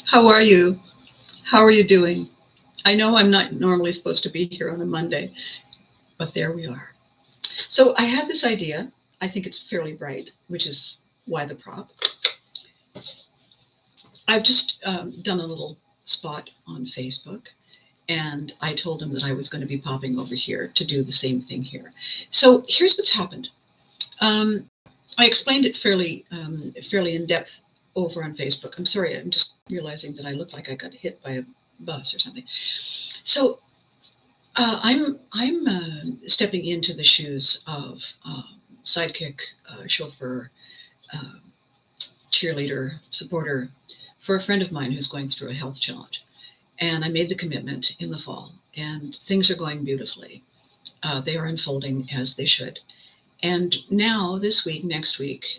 How are you? How are you doing? I know I'm not normally supposed to be here on a Monday, but there we are. So I had this idea. I think it's fairly bright, which is why the prop. I've just done a little spot on Facebook, and I told them that I was going to be popping over here to do the same thing here. So here's what's happened. Um, I explained it fairly in depth over on Facebook. I'm sorry, I'm just realizing that I look like I got hit by a bus or something. So I'm stepping into the shoes of sidekick, chauffeur, uh, cheerleader, supporter for a friend of mine who's going through a health challenge. And I made the commitment in the fall, and things are going beautifully. They are unfolding as they should. And now, this week, next week,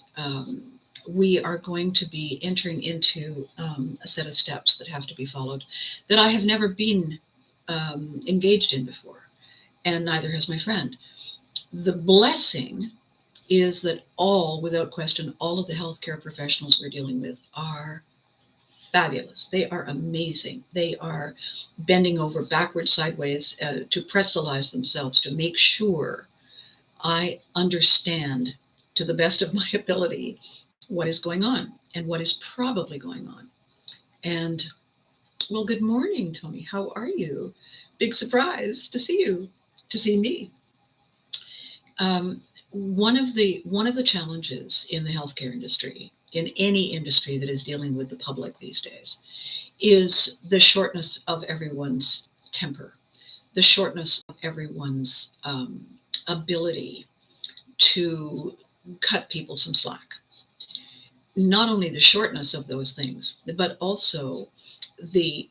we are going to be entering into a set of steps that have to be followed that I have never been engaged in before, and neither has my friend. The blessing is that without question, all of the healthcare professionals we're dealing with are fabulous. They are amazing. They are bending over backwards, sideways to pretzelize themselves to make sure I understand to the best of my ability what is going on and what is probably going on. And well, good morning, Tony. How are you? Big surprise to see you, to see me. One of the challenges in the healthcare industry, in any industry that is dealing with the public these days, is the shortness of everyone's temper, the shortness of everyone's ability to cut people some slack. Not only the shortness of those things, but also the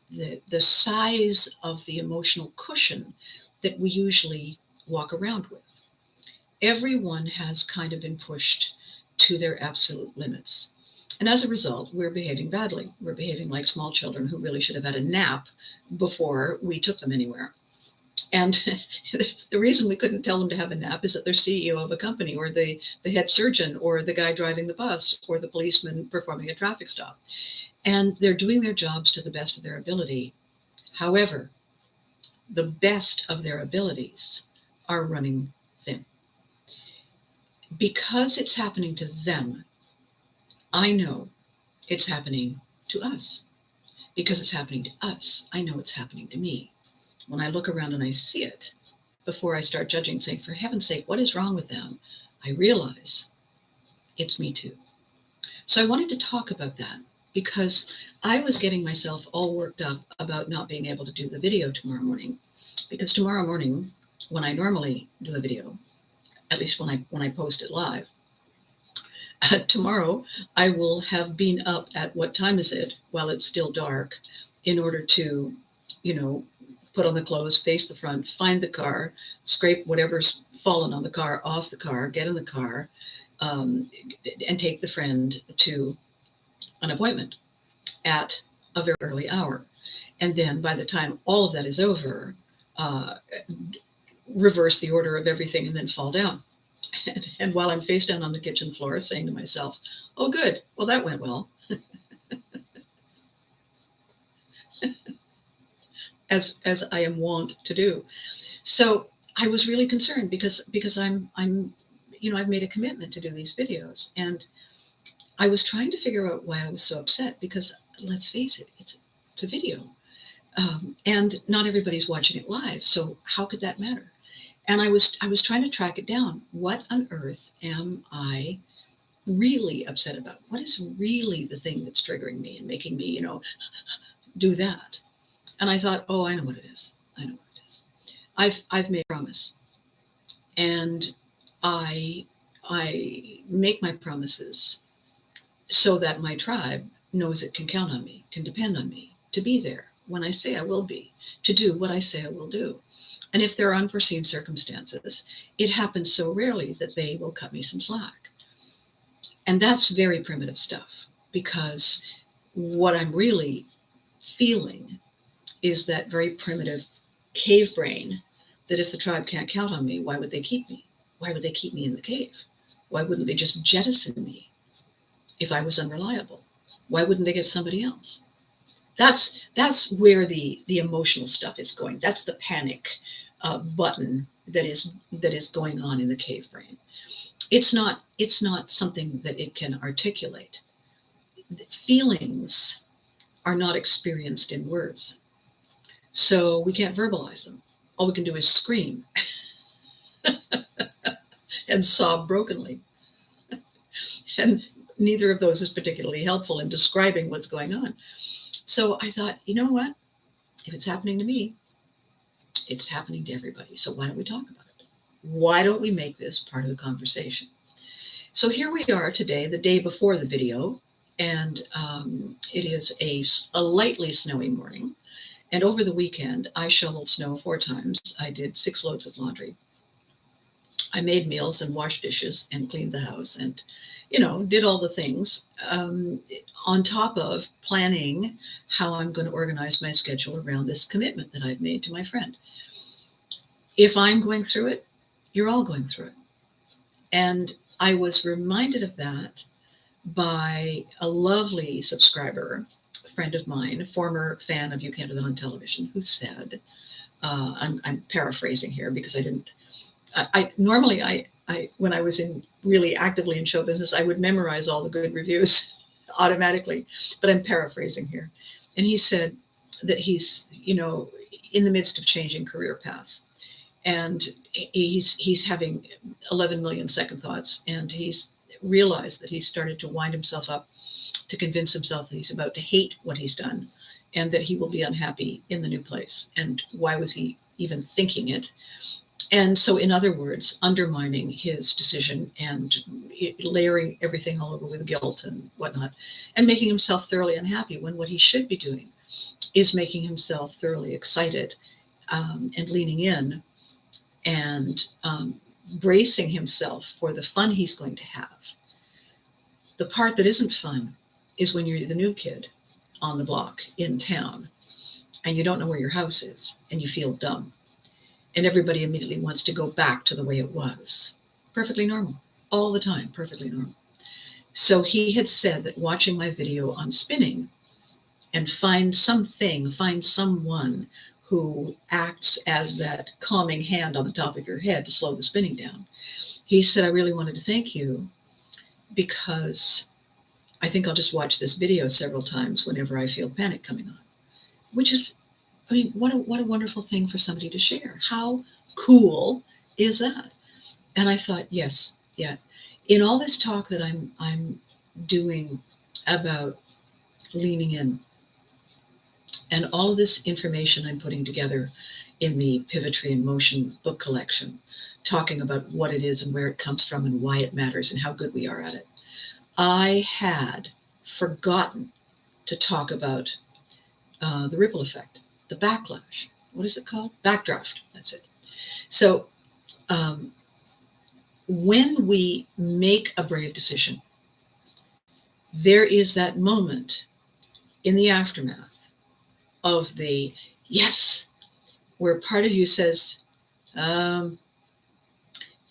size of the emotional cushion that we usually walk around with. Everyone has kind of been pushed to their absolute limits. And as a result, we're behaving badly. We're behaving like small children who really should have had a nap before we took them anywhere. And the reason we couldn't tell them to have a nap is that they're CEO of a company, or the head surgeon, or the guy driving the bus, or the policeman performing a traffic stop. And they're doing their jobs to the best of their ability. However, the best of their abilities are running thin. Because it's happening to them, I know it's happening to us. Because it's happening to us, I know it's happening to me. When I look around and I see it, before I start judging, saying, for heaven's sake, what is wrong with them? I realize it's me too. So I wanted to talk about that because I was getting myself all worked up about not being able to do the video tomorrow morning. Because tomorrow morning, when I normally do a video, at least when I post it live, tomorrow I will have been up at, what time is it, while it's still dark, in order to, put on the clothes, face the front, find the car, scrape whatever's fallen on the car off the car, get in the car, and take the friend to an appointment at a very early hour. And then by the time all of that is over, reverse the order of everything and then fall down. And while I'm face down on the kitchen floor saying to myself, oh, good, well, that went well. as I am wont to do. So I was really concerned because I'm I've made a commitment to do these videos, and I was trying to figure out why I was so upset, because let's face it, it's a video, and not everybody's watching it live. So how could that matter? And I was trying to track it down. What on earth am I really upset about? What is really the thing that's triggering me and making me, do that? And I thought, oh, I know what it is. I know what it is. I've made a promise, and I make my promises so that my tribe knows it can count on me, can depend on me to be there when I say I will be, to do what I say I will do. And if there are unforeseen circumstances, it happens so rarely that they will cut me some slack. And that's very primitive stuff, because what I'm really feeling is that very primitive cave brain that if the tribe can't count on me, why would they keep me? Why would they keep me in the cave? Why wouldn't they just jettison me if I was unreliable? Why wouldn't they get somebody else? That's where the emotional stuff is going. That's the panic button that is going on in the cave brain. It's not something that it can articulate. Feelings are not experienced in words, so we can't verbalize them. All we can do is scream and sob brokenly, and neither of those is particularly helpful in describing what's going on. So I thought, you know what? If it's happening to me, it's happening to everybody. So why don't we talk about it? Why don't we make this part of the conversation? So here we are today, the day before the video, and it is a lightly snowy morning. And over the weekend, I shoveled snow 4 times. I did 6 loads of laundry. I made meals and washed dishes and cleaned the house and, did all the things on top of planning how I'm going to organize my schedule around this commitment that I've made to my friend. If I'm going through it, you're all going through it. And I was reminded of that by a lovely subscriber, a friend of mine, a former fan of You Can't Do That on Television, who said, I'm paraphrasing here because I normally when I was really actively in show business, I would memorize all the good reviews automatically, but I'm paraphrasing here. And he said that he's, in the midst of changing career paths, and he's having 11 million second thoughts, and he's realized that he's started to wind himself up to convince himself that he's about to hate what he's done and that he will be unhappy in the new place. And why was he even thinking it? And so, in other words, undermining his decision and layering everything all over with guilt and whatnot, and making himself thoroughly unhappy, when what he should be doing is making himself thoroughly excited and leaning in and bracing himself for the fun he's going to have. The part that isn't fun is when you're the new kid on the block in town and you don't know where your house is and you feel dumb. And everybody immediately wants to go back to the way it was. Perfectly normal. All the time. Perfectly normal. So he had said that watching my video on spinning and find someone who acts as that calming hand on the top of your head to slow the spinning down. He said, I really wanted to thank you because I think I'll just watch this video several times whenever I feel panic coming on, which is, what a wonderful thing for somebody to share. How cool is that? And I thought, yes, yeah. In all this talk that I'm doing about leaning in, and all of this information I'm putting together in the Pivotry in Motion book collection, talking about what it is and where it comes from and why it matters and how good we are at it, I had forgotten to talk about the ripple effect. The backlash. What is it called? Backdraft. That's it. So when we make a brave decision, there is that moment in the aftermath of the yes, where part of you says, and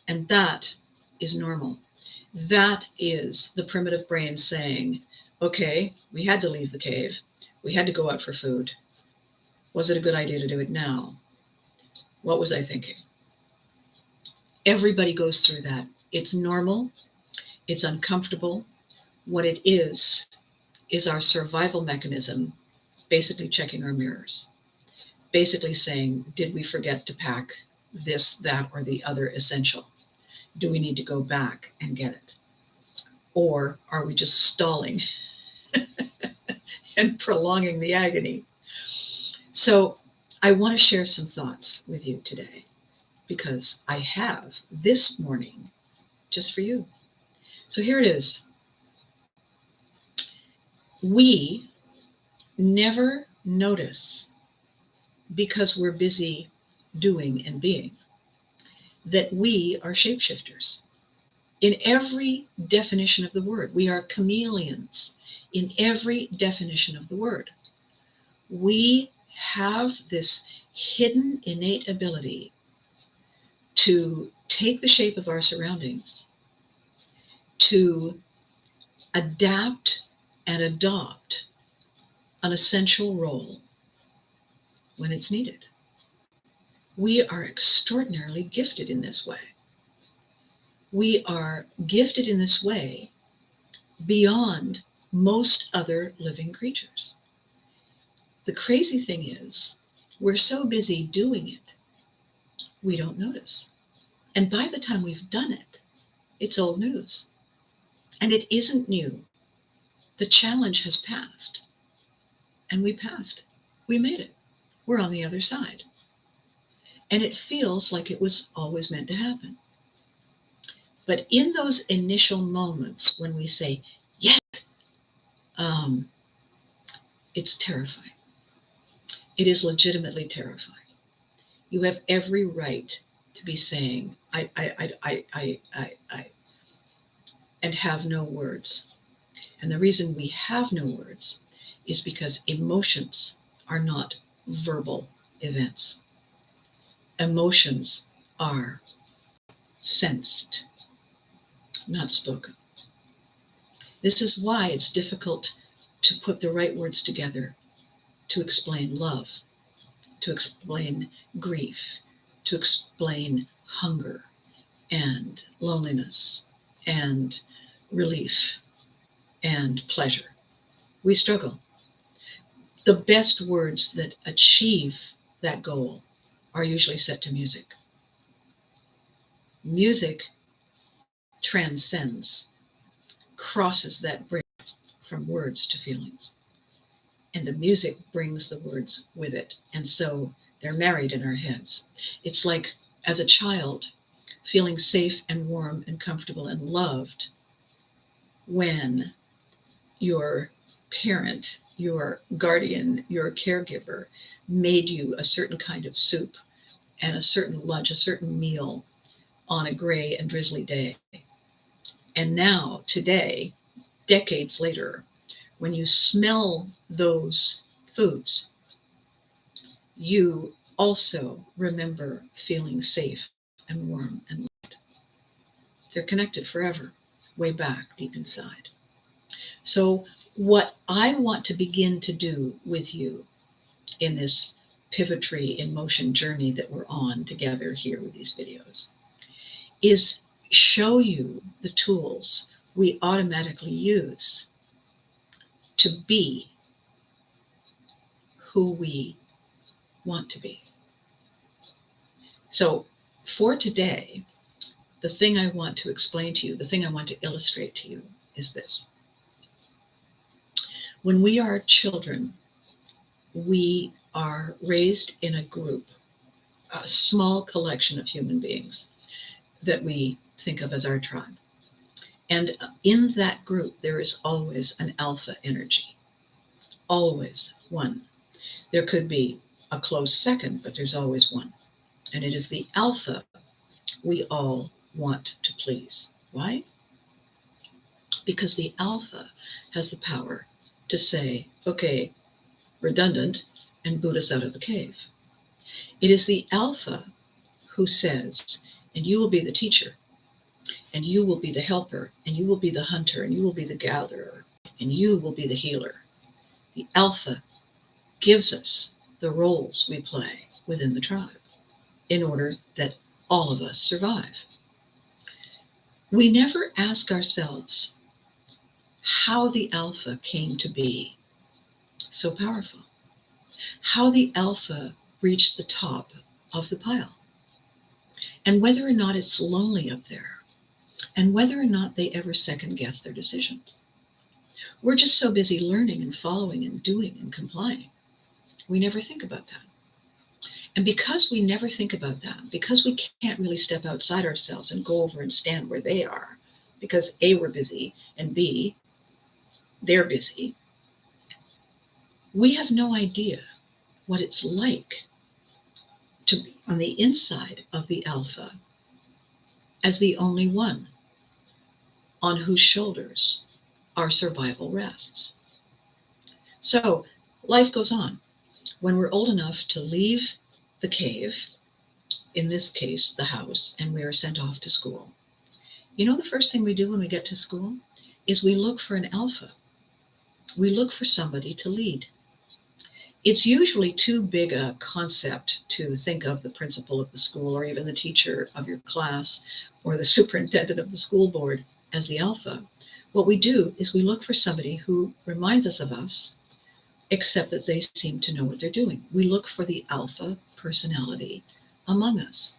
that is normal. That is the primitive brain saying, okay, we had to leave the cave. We had to go out for food. Was it a good idea to do it now? What was I thinking? Everybody goes through that. It's normal. It's uncomfortable. What it is our survival mechanism, basically checking our mirrors, basically saying, did we forget to pack this, that, or the other essential? Do we need to go back and get it? Or are we just stalling and prolonging the agony? So I want to share some thoughts with you today because I have this morning just for you. So here it is. We never notice, because we're busy doing and being, that we are shapeshifters. In every definition of the word, we are chameleons. In every definition of the word, we have this hidden innate ability to take the shape of our surroundings, to adapt and adopt an essential role when it's needed. We are extraordinarily gifted in this way. We are gifted in this way beyond most other living creatures. The crazy thing is, we're so busy doing it, we don't notice. And by the time we've done it, it's old news. And it isn't new. The challenge has passed. And we passed. We made it. We're on the other side. And it feels like it was always meant to happen. But in those initial moments when we say, yes, it's terrifying. It is legitimately terrifying. You have every right to be saying, I, and have no words. And the reason we have no words is because emotions are not verbal events. Emotions are sensed, not spoken. This is why it's difficult to put the right words together to explain love, to explain grief, to explain hunger and loneliness and relief and pleasure. We struggle. The best words that achieve that goal are usually set to music. Music transcends, crosses that bridge from words to feelings. And the music brings the words with it. And so they're married in our heads. It's like as a child, feeling safe and warm and comfortable and loved when your parent, your guardian, your caregiver made you a certain kind of soup and a certain lunch, a certain meal on a gray and drizzly day. And now, today, decades later, when you smell those foods, you also remember feeling safe and warm and loved. They're connected forever, way back deep inside. So what I want to begin to do with you in this pivotry in motion journey that we're on together here with these videos is show you the tools we automatically use to be who we want to be. So for today, the thing I want to explain to you, the thing I want to illustrate to you is this. When we are children, we are raised in a group, a small collection of human beings that we think of as our tribe. And in that group, there is always an alpha energy, always one. There could be a close second, but there's always one. And it is the alpha we all want to please. Why? Because the alpha has the power to say, okay, redundant, and boot us out of the cave. It is the alpha who says, and you will be the teacher, and you will be the helper, and you will be the hunter, and you will be the gatherer, and you will be the healer. The alpha gives us the roles we play within the tribe in order that all of us survive. We never ask ourselves how the alpha came to be so powerful, how the alpha reached the top of the pile, and whether or not it's lonely up there, and whether or not they ever second guess their decisions. We're just so busy learning and following and doing and complying. We never think about that. And because we never think about that, because we can't really step outside ourselves and go over and stand where they are, because A, we're busy, and B, they're busy, we have no idea what it's like to be on the inside of the alpha as the only one on whose shoulders our survival rests. So life goes on. When we're old enough to leave the cave, in this case, the house, and we are sent off to school, you know the first thing we do when we get to school is we look for an alpha. We look for somebody to lead. It's usually too big a concept to think of the principal of the school or even the teacher of your class or the superintendent of the school board as the alpha. What we do is we look for somebody who reminds us of us, except that they seem to know what they're doing. We look for the alpha personality among us,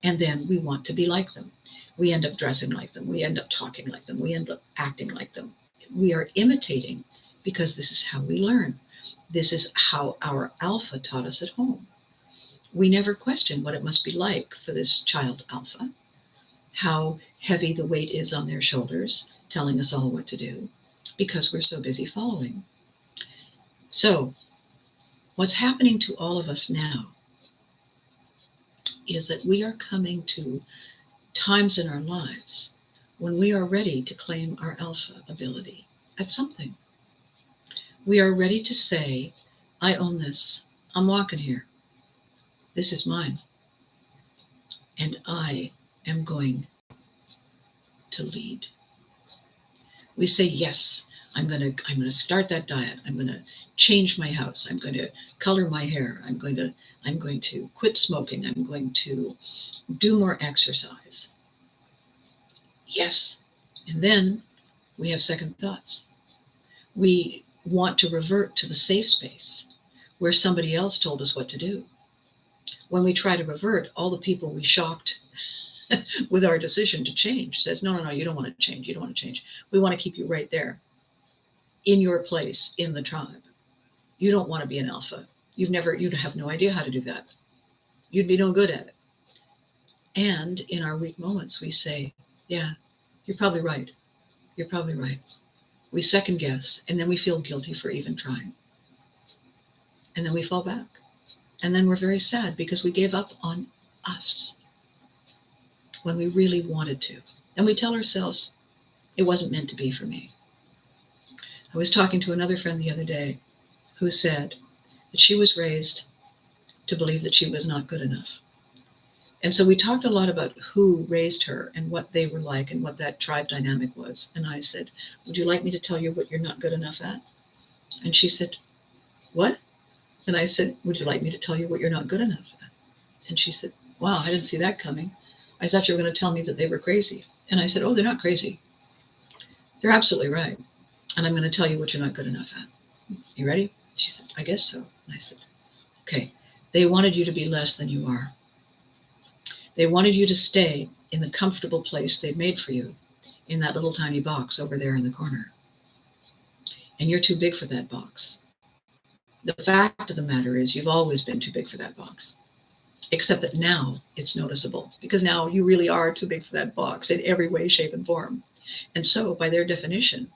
and then we want to be like them. We end up dressing like them. We end up talking like them. We end up acting like them. We are imitating because this is how we learn. This is how our alpha taught us at home. We never question what it must be like for this child alpha, how heavy the weight is on their shoulders, telling us all what to do, because we're so busy following. So, what's happening to all of us now is that we are coming to times in our lives when we are ready to claim our alpha ability at something. We are ready to say, I own this. I'm walking here. This is mine. And I am going to lead. We say, yes, I'm going to start that diet. I'm going to change my house. I'm going to color my hair. I'm going to quit smoking. I'm going to do more exercise. Yes. And then we have second thoughts. We want to revert to the safe space where somebody else told us what to do. When we try to revert, all the people we shocked with our decision to change says, no, you don't want to change. You don't want to change. We want to keep you right there in your place in the tribe. You don't want to be an alpha. You'd have no idea how to do that. You'd be no good at it. And in our weak moments, we say, yeah, you're probably right. You're probably right. We second guess, and then we feel guilty for even trying. And then we fall back. And then we're very sad because we gave up on us when we really wanted to. And we tell ourselves, it wasn't meant to be for me. I was talking to another friend the other day who said that she was raised to believe that she was not good enough. And so we talked a lot about who raised her and what they were like and what that tribe dynamic was. And I said, would you like me to tell you what you're not good enough at? And she said, what? And I said, would you like me to tell you what you're not good enough at? And she said, wow, I didn't see that coming. I thought you were going to tell me that they were crazy. And I said, oh, they're not crazy. They're absolutely right. And I'm going to tell you what you're not good enough at. You ready? She said, I guess so. And I said, okay. They wanted you to be less than you are. They wanted you to stay in the comfortable place they've made for you in that little tiny box over there in the corner. And you're too big for that box. The fact of the matter is you've always been too big for that box, except that now it's noticeable because now you really are too big for that box in every way, shape, and form. And so by their definition,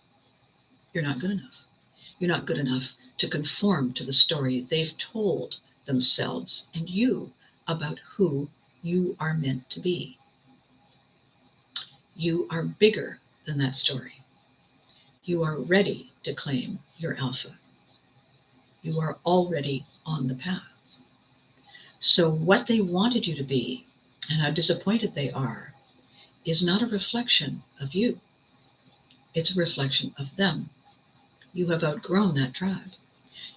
you're not good enough. You're not good enough to conform to the story they've told themselves and you about who you are meant to be. You are bigger than that story. You are ready to claim your alpha. You are already on the path. So what they wanted you to be and how disappointed they are is not a reflection of you. It's a reflection of them. You have outgrown that tribe.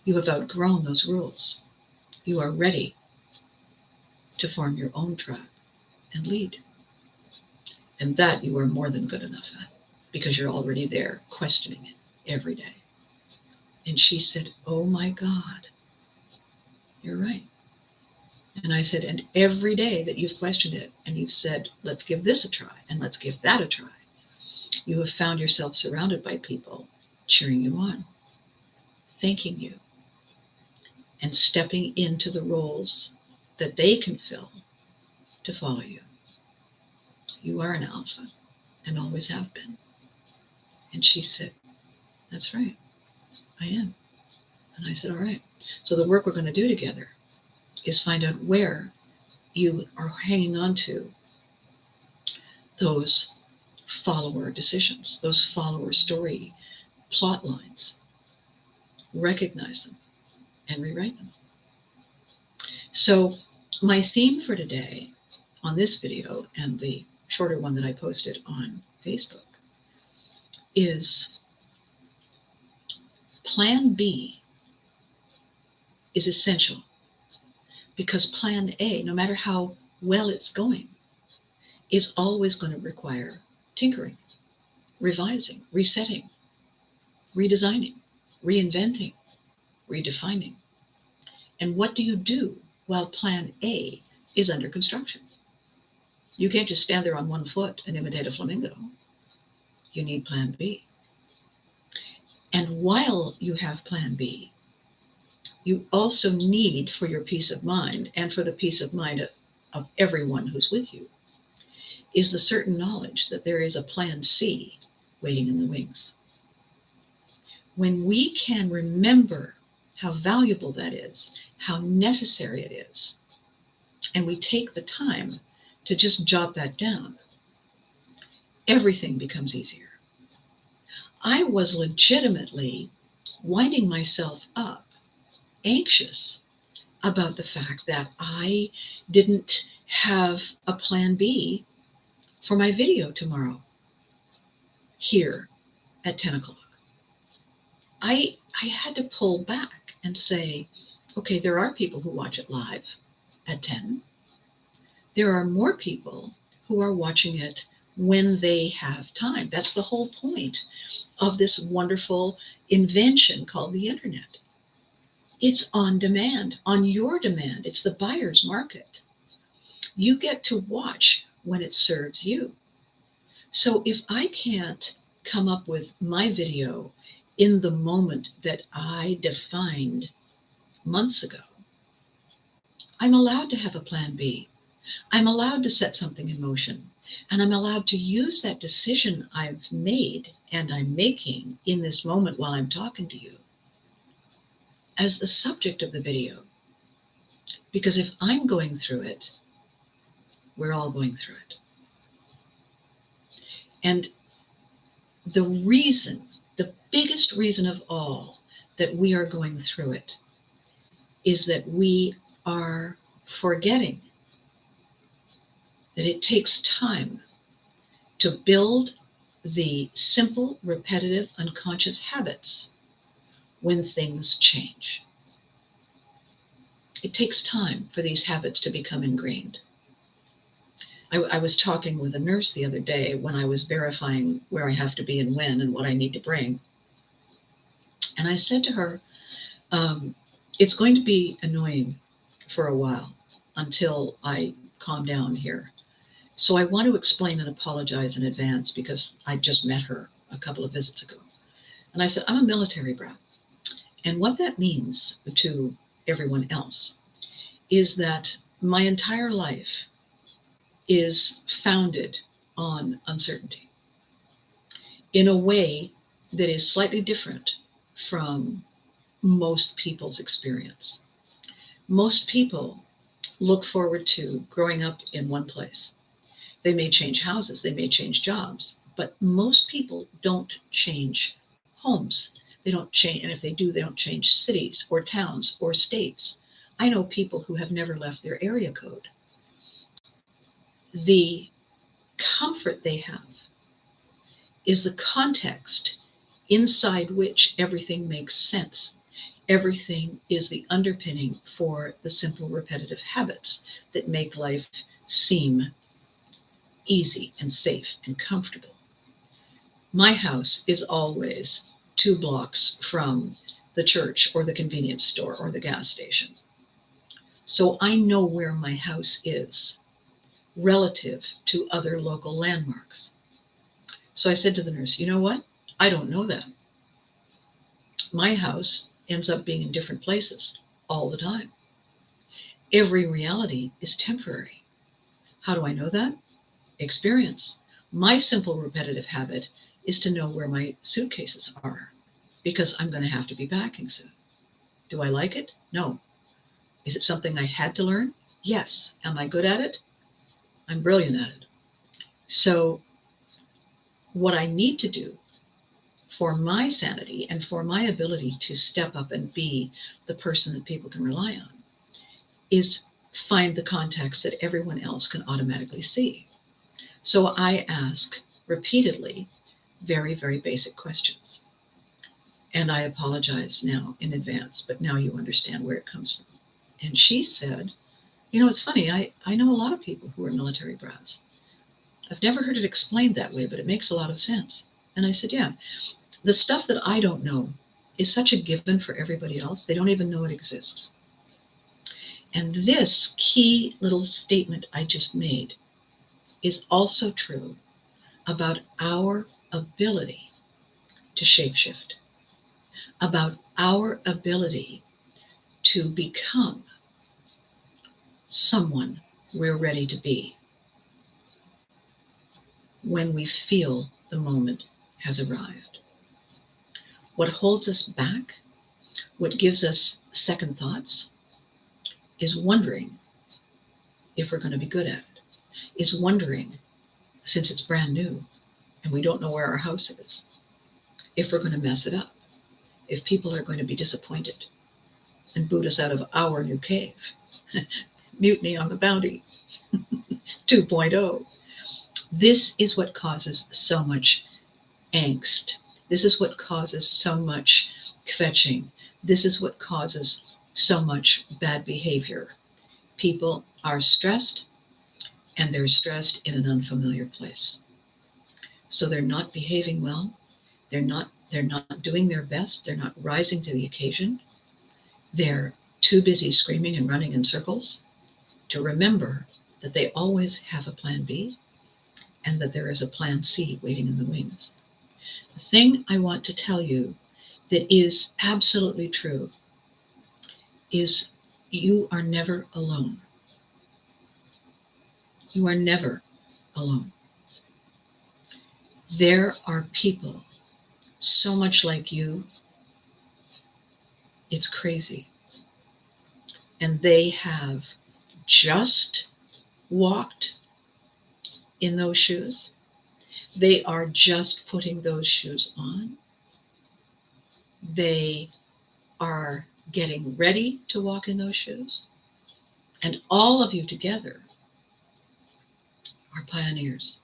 You have outgrown those rules. You are ready to form your own tribe and lead. And that you are more than good enough at because you're already there questioning it every day. And she said, oh my God, you're right. And I said, and every day that you've questioned it and you've said, let's give this a try and let's give that a try, you have found yourself surrounded by people cheering you on, thanking you, and stepping into the roles that they can fill to follow you. You are an alpha and always have been. And she said, that's right, I am. And I said, all right. So the work we're going to do together is find out where you are hanging on to those follower decisions, those follower story plot lines. Recognize them and rewrite them. So my theme for today on this video and the shorter one that I posted on Facebook is Plan B is essential, because plan A, no matter how well it's going, is always going to require tinkering, revising, resetting, redesigning, reinventing, redefining. And what do you do while plan A is under construction? You can't just stand there on one foot and imitate a flamingo. You need plan B. And while you have plan B, you also need, for your peace of mind and for the peace of mind of everyone who's with you, is the certain knowledge that there is a plan C waiting in the wings. When we can remember how valuable that is, how necessary it is, and we take the time to just jot that down, everything becomes easier. I was legitimately winding myself up, anxious about the fact that I didn't have a plan B for my video tomorrow here at 10 o'clock. I had to pull back and say, okay, there are people who watch it live at 10. There are more people who are watching it when they have time. That's the whole point of this wonderful invention called the internet. It's on demand, on your demand. It's the buyer's market. You get to watch when it serves you. So if I can't come up with my video in the moment that I defined months ago, I'm allowed to have a plan B. I'm allowed to set something in motion, and I'm allowed to use that decision I've made and I'm making in this moment while I'm talking to you as the subject of the video. Because if I'm going through it, we're all going through it. And the reason, the biggest reason of all that we are going through it is that we are forgetting that it takes time to build the simple, repetitive, unconscious habits when things change. It takes time for these habits to become ingrained. I was talking with a nurse the other day when I was verifying where I have to be and when and what I need to bring. And I said to her, it's going to be annoying for a while until I calm down here. So I want to explain and apologize in advance because I just met her a couple of visits ago. And I said, I'm a military brat. And what that means to everyone else is that my entire life is founded on uncertainty in a way that is slightly different from most people's experience. Most people look forward to growing up in one place. They may change houses, they may change jobs, but most people don't change homes. They don't change, and if they do, they don't change cities or towns or states. I know people who have never left their area code. The comfort they have is the context inside which everything makes sense. Everything is the underpinning for the simple repetitive habits that make life seem easy and safe and comfortable. My house is always 2 blocks from the church or the convenience store or the gas station. So I know where my house is relative to other local landmarks. So I said to the nurse, you know what? I don't know that. My house ends up being in different places all the time. Every reality is temporary. How do I know that? Experience. My simple repetitive habit is to know where my suitcases are because I'm going to have to be packing soon. Do I like it? No. Is it something I had to learn? Yes. Am I good at it? I'm brilliant at it. So what I need to do for my sanity and for my ability to step up and be the person that people can rely on is find the context that everyone else can automatically see. So I ask repeatedly very, very basic questions. And I apologize now in advance, but now you understand where it comes from. And she said, you know, it's funny. I know a lot of people who are military brats. I've never heard it explained that way, but it makes a lot of sense. And I said, yeah, the stuff that I don't know is such a given for everybody else. They don't even know it exists. And this key little statement I just made is also true about our ability to shapeshift, about our ability to become someone we're ready to be when we feel the moment has arrived. What holds us back, what gives us second thoughts, is wondering if we're going to be good at it, is wondering, since it's brand new and we don't know where our house is, if we're going to mess it up, if people are going to be disappointed and boot us out of our new cave. Mutiny on the Bounty 2.0. This is what causes so much angst. This is what causes so much kvetching. This is what causes so much bad behavior. People are stressed, and they're stressed in an unfamiliar place. So they're not behaving well. They're not doing their best. They're not rising to the occasion. They're too busy screaming and running in circles to remember that they always have a plan B and that there is a plan C waiting in the wings. The thing I want to tell you that is absolutely true is you are never alone. You are never alone. There are people so much like you, it's crazy. And they have just walked in those shoes. They are just putting those shoes on. They are getting ready to walk in those shoes. And all of you together are pioneers.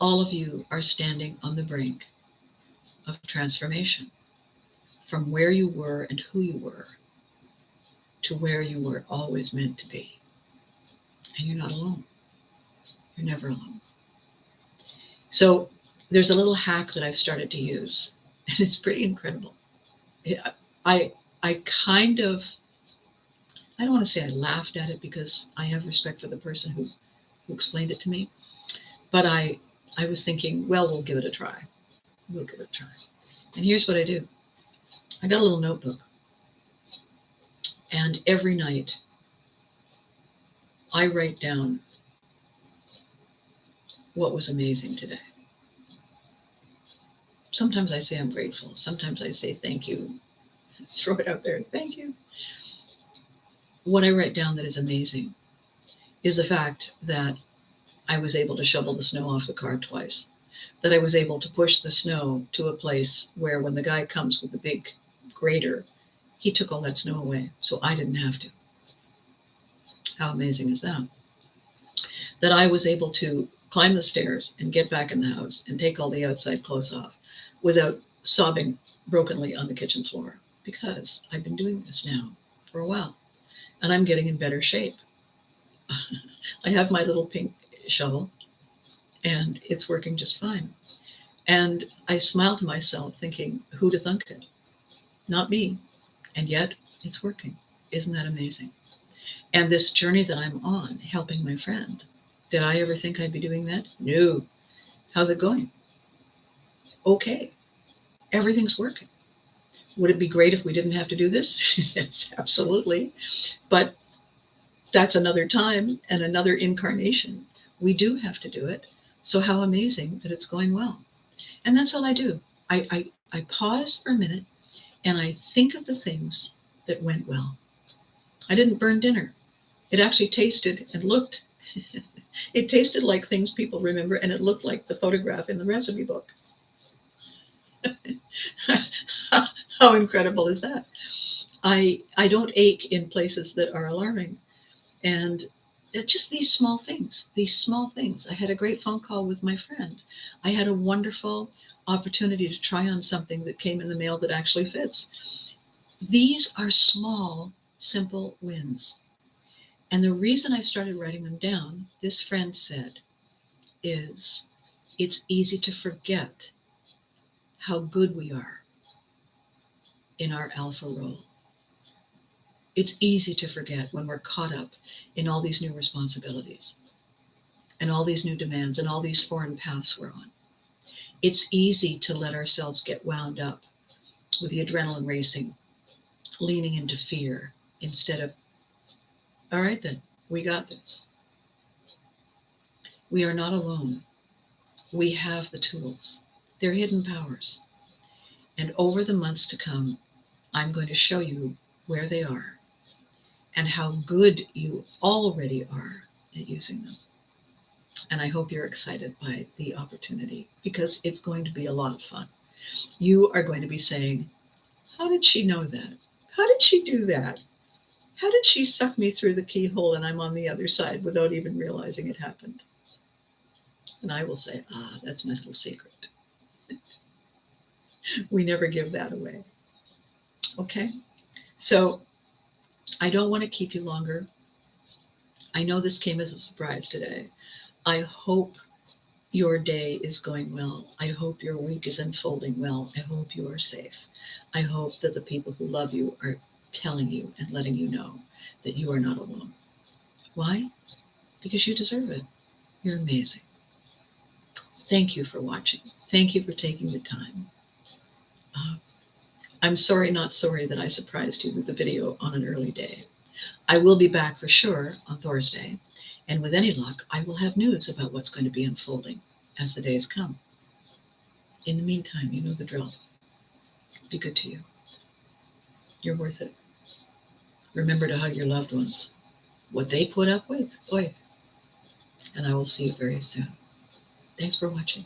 All of you are standing on the brink of transformation from where you were and who you were to where you were always meant to be. And you're not alone. You're never alone. So there's a little hack that I've started to use, and it's pretty incredible. I kind of, I don't want to say I laughed at it because I have respect for the person who explained it to me, but I was thinking, well, we'll give it a try. We'll give it a try. And here's what I do. I got a little notebook, and every night I write down what was amazing today. Sometimes I say I'm grateful. Sometimes I say thank you. Throw it out there. Thank you. What I write down that is amazing is the fact that I was able to shovel the snow off the car twice, that I was able to push the snow to a place where when the guy comes with the big grader, he took all that snow away, so I didn't have to. How amazing is that? That I was able to climb the stairs and get back in the house and take all the outside clothes off without sobbing brokenly on the kitchen floor, because I've been doing this now for a while and I'm getting in better shape. I have my little pink shovel and it's working just fine. And I smile to myself thinking, who'd have thunk it? Not me. And yet it's working. Isn't that amazing? And this journey that I'm on, helping my friend, did I ever think I'd be doing that? No. How's it going? Okay. Everything's working. Would it be great if we didn't have to do this? Yes, absolutely. But that's another time and another incarnation. We do have to do it. So how amazing that it's going well. And that's all I do. I pause for a minute and I think of the things that went well. I didn't burn dinner. It actually tasted and looked, it tasted like things people remember, and it looked like the photograph in the recipe book. How incredible is that? I don't ache in places that are alarming. And it's just these small things. I had a great phone call with my friend. I had a wonderful opportunity to try on something that came in the mail that actually fits. These are small, simple wins. And the reason I started writing them down, this friend said, is it's easy to forget how good we are in our alpha role. It's easy to forget when we're caught up in all these new responsibilities and all these new demands and all these foreign paths we're on. It's easy to let ourselves get wound up with the adrenaline racing, leaning into fear instead of, all right, then, we got this. We are not alone. We have the tools. They're hidden powers. And over the months to come, I'm going to show you where they are and how good you already are at using them. And I hope you're excited by the opportunity because it's going to be a lot of fun. You are going to be saying, how did she know that? How did she do that? How did she suck me through the keyhole and I'm on the other side without even realizing it happened? And I will say, that's my little secret. We never give that away. Okay? So I don't want to keep you longer. I know this came as a surprise today. I hope your day is going well. I hope your week is unfolding well. I hope you are safe. I hope that the people who love you are telling you and letting you know that you are not alone. Why? Because you deserve it. You're amazing. Thank you for watching. Thank you for taking the time. I'm sorry, not sorry that I surprised you with the video on an early day. I will be back for sure on Thursday, and with any luck, I will have news about what's going to be unfolding as the days come. In the meantime, you know the drill. Be good to you. You're worth it. Remember to hug your loved ones. What they put up with, oy. And I will see you very soon. Thanks for watching.